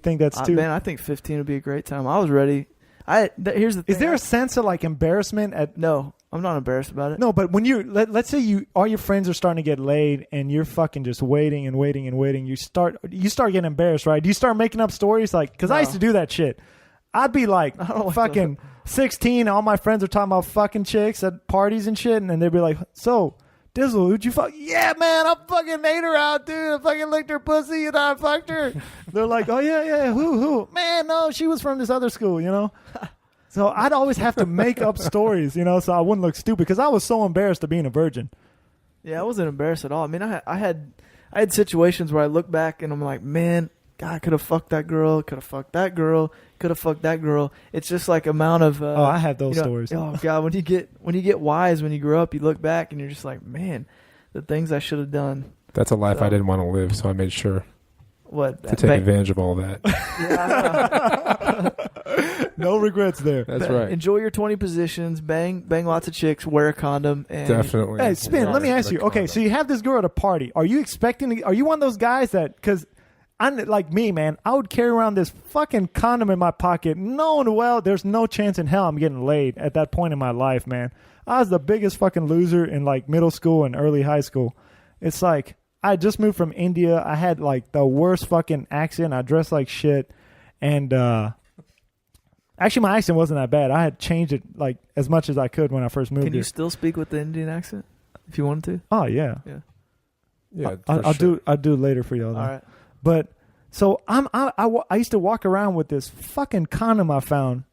think that's too? Man, I think 15 would be a great time. I was ready. Here's the thing. Is there a sense of like embarrassment at? No, I'm not embarrassed about it. No, but when let's say all your friends are starting to get laid and you're fucking just waiting and waiting and waiting. You start getting embarrassed, right? Do you start making up stories like? Because I used to do that shit. I'd be like fucking 16. All my friends are talking about fucking chicks at parties and shit, and then they'd be like, "So, Dizzle, who'd you fuck?" "Yeah, man, I fucking ate her out, dude. I fucking licked her pussy and I fucked her." They're like, "Oh yeah, who? Man, no, she was from this other school, you know." So I'd always have to make up stories, you know, so I wouldn't look stupid because I was so embarrassed of being a virgin. Yeah, I wasn't embarrassed at all. I mean, I had situations where I look back and I'm like, man, God, I could have fucked that girl, could have fucked that girl, could have fucked that girl. It's just like amount of. I have those stories. Oh God, when you get wise, when you grow up, you look back and you're just like, man, the things I should have done. That's a life I didn't want to live, so I made sure to take advantage of all that. Yeah. No regrets there. That's right. Enjoy your 20 positions, bang lots of chicks, wear a condom. And Definitely. Hey, Spin, let me ask you. Okay, so you have this girl at a party. Are you one of those guys that, because I'm like me, man, I would carry around this fucking condom in my pocket knowing well there's no chance in hell I'm getting laid at that point in my life, man. I was the biggest fucking loser in like middle school and early high school. It's like, I just moved from India. I had like the worst fucking accent. I dressed like shit. And, actually, my accent wasn't that bad. I had changed it like as much as I could when I first moved here. Can you still speak with the Indian accent if you wanted to? Oh yeah, yeah. I'll do it later for y'all. All right. But so I used to walk around with this fucking condom I found.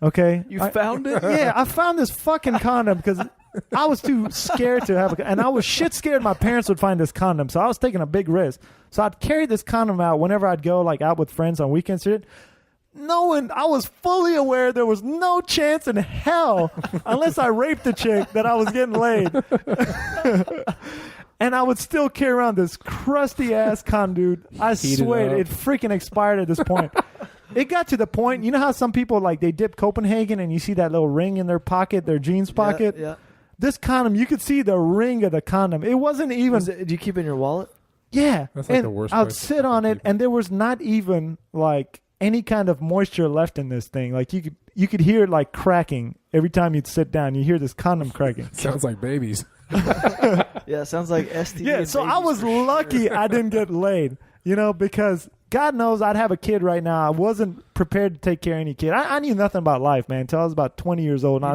Okay, You found it? Yeah, I found this fucking condom because I was too scared to have and I was shit scared my parents would find this condom, so I was taking a big risk. So I'd carry this condom out whenever I'd go like out with friends on weekends. Shit. Knowing I was fully aware there was no chance in hell unless I raped the chick that I was getting laid. And I would still carry around this crusty ass condom, dude. I swear it freaking expired at this point. It got to the point, you know how some people like they dip Copenhagen and you see that little ring in their pocket, their jeans pocket? Yeah. This condom, you could see the ring of the condom. It wasn't even. Do you keep it in your wallet? Yeah. That's like the worst. I'd sit on it and there was not even like any kind of moisture left in this thing. Like you could hear it like cracking every time you'd sit down. You hear this condom cracking. Sounds like babies. Yeah, sounds like STD. Yeah, so I was lucky I didn't get laid, you know, because God knows I'd have a kid right now. I wasn't prepared to take care of any kid. I knew nothing about life, man, until I was about 20 years old. And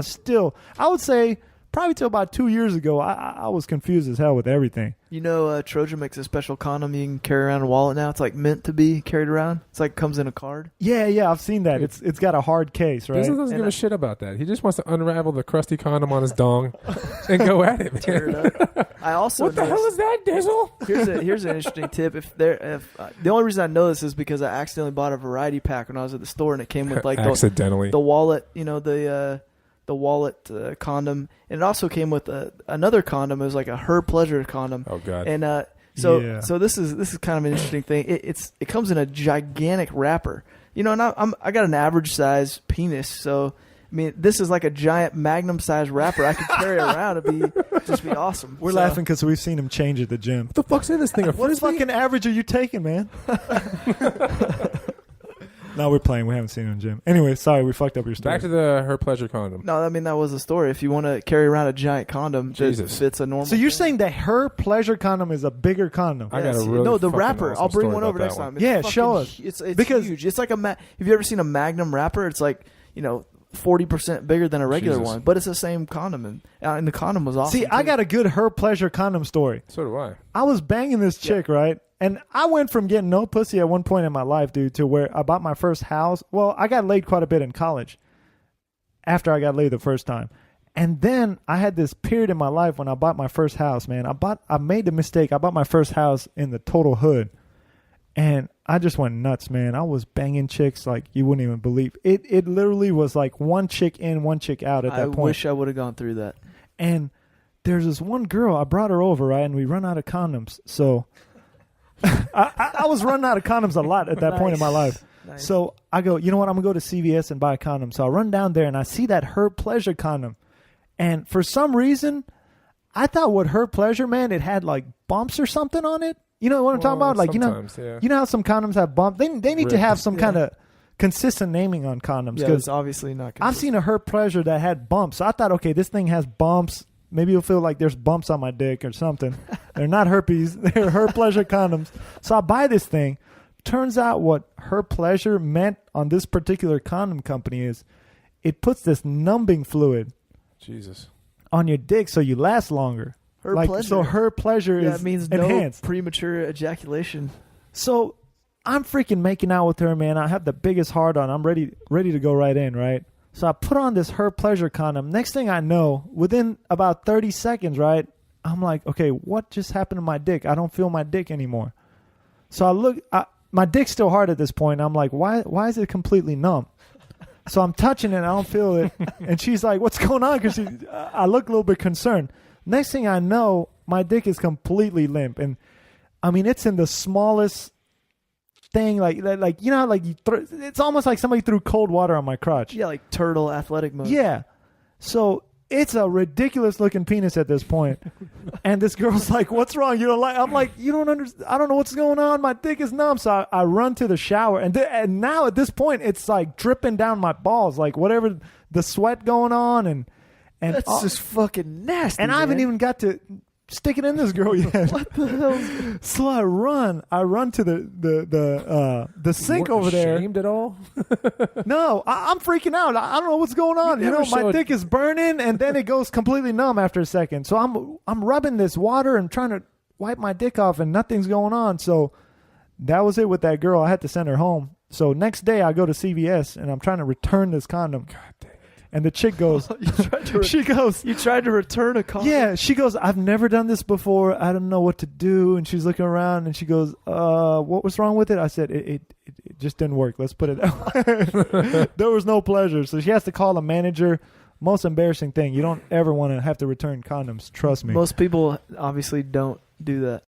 I would say probably till about 2 years ago, I was confused as hell with everything. You know, Trojan makes a special condom you can carry around a wallet now. It's like meant to be carried around. It's like comes in a card. Yeah, I've seen that. It's got a hard case, right? Dizzle doesn't give a shit about that. He just wants to unravel the crusty condom on his dong and go at it. Tear it up. I also what the hell is that, Dizzle? Here's an interesting tip. The only reason I know this is because I accidentally bought a variety pack when I was at the store, and it came with like the wallet, you know, the wallet condom, and it also came with another condom. It was like a her pleasure condom. Oh God! And so this is kind of an interesting thing. It comes in a gigantic wrapper, you know. And I got an average size penis, so I mean this is like a giant magnum size wrapper I could carry around. It'd just be awesome. We're laughing because we've seen him change at the gym. What the fuck's in this thing? What fucking average are you taking, man? No, we're playing. We haven't seen him in the gym. Anyway, sorry, we fucked up your story. Back to the her pleasure condom. No, I mean that was the story. If you want to carry around a giant condom that fits a normal. So you're saying that her pleasure condom is a bigger condom? I got a really the wrapper. Awesome I'll bring one over that next time. Yeah, show us. It's because huge. It's like have you ever seen a Magnum wrapper? It's like 40% bigger than a regular one, but it's the same condom, and the condom was awesome. See, I got a good her pleasure condom story. So do I. I was banging this chick, right? And I went from getting no pussy at one point in my life, dude, to where I bought my first house. Well, I got laid quite a bit in college after I got laid the first time. And then I had this period in my life when I bought my first house, man. I made the mistake. I bought my first house in the total hood. And I just went nuts, man. I was banging chicks like you wouldn't even believe. It literally was like one chick in, one chick out at that point. I wish I would have gone through that. And there's this one girl, I brought her over, right? And we run out of condoms. So I was running out of condoms a lot at that point in my life. Nice. So I go, you know what? I'm going to go to CVS and buy a condom. So I run down there and I see that her pleasure condom. And for some reason, I thought what her pleasure, man, it had like bumps or something on it. You know what I'm talking about? Like, yeah. You know how some condoms have bumps? They need to have some kind of consistent naming on condoms. Yeah, it's obviously not consistent. I've seen a Her Pleasure that had bumps. So I thought, okay, this thing has bumps. Maybe you'll feel like there's bumps on my dick or something. They're not herpes. They're Her Pleasure condoms. So I buy this thing. Turns out what Her Pleasure meant on this particular condom company is it puts this numbing fluid on your dick so you last longer. Her pleasure. So Her Pleasure is it means enhanced. No premature ejaculation. So I'm freaking making out with her, man. I have the biggest hard on. I'm ready to go right in, right? So I put on this Her Pleasure condom. Next thing I know, within about 30 seconds, right, I'm like, okay, what just happened to my dick? I don't feel my dick anymore. So I look, my dick's still hard at this point. I'm like, why is it completely numb? So I'm touching it, I don't feel it. And she's like, what's going on? Because I look a little bit concerned. Next thing I know, my dick is completely limp. And, I mean, it's in the smallest thing, like you know, like it's almost like somebody threw cold water on my crotch. Yeah, like turtle athletic mode. Yeah. So it's a ridiculous looking penis at this point. And this girl's like, what's wrong? You don't like? I'm like, you don't understand. I don't know what's going on. My dick is numb. So I run to the shower. And now at this point, it's like dripping down my balls, like whatever, the sweat going on. And that's just fucking nasty. And I haven't even got to stick it in this girl yet. What the hell? So I run to the sink over there. Shamed at all? No, I'm freaking out. I don't know what's going on. You know, my dick is burning, and then it goes completely numb after a second. So I'm rubbing this water and trying to wipe my dick off, and nothing's going on. So that was it with that girl. I had to send her home. So next day I go to CVS and I'm trying to return this condom. God damn. And the chick goes, you tried to return a condom? Yeah, she goes, I've never done this before. I don't know what to do. And she's looking around and she goes, what was wrong with it? I said, it just didn't work. Let's put it out. There was no pleasure. So she has to call a manager. Most embarrassing thing. You don't ever want to have to return condoms. Trust me. Most people obviously don't do that.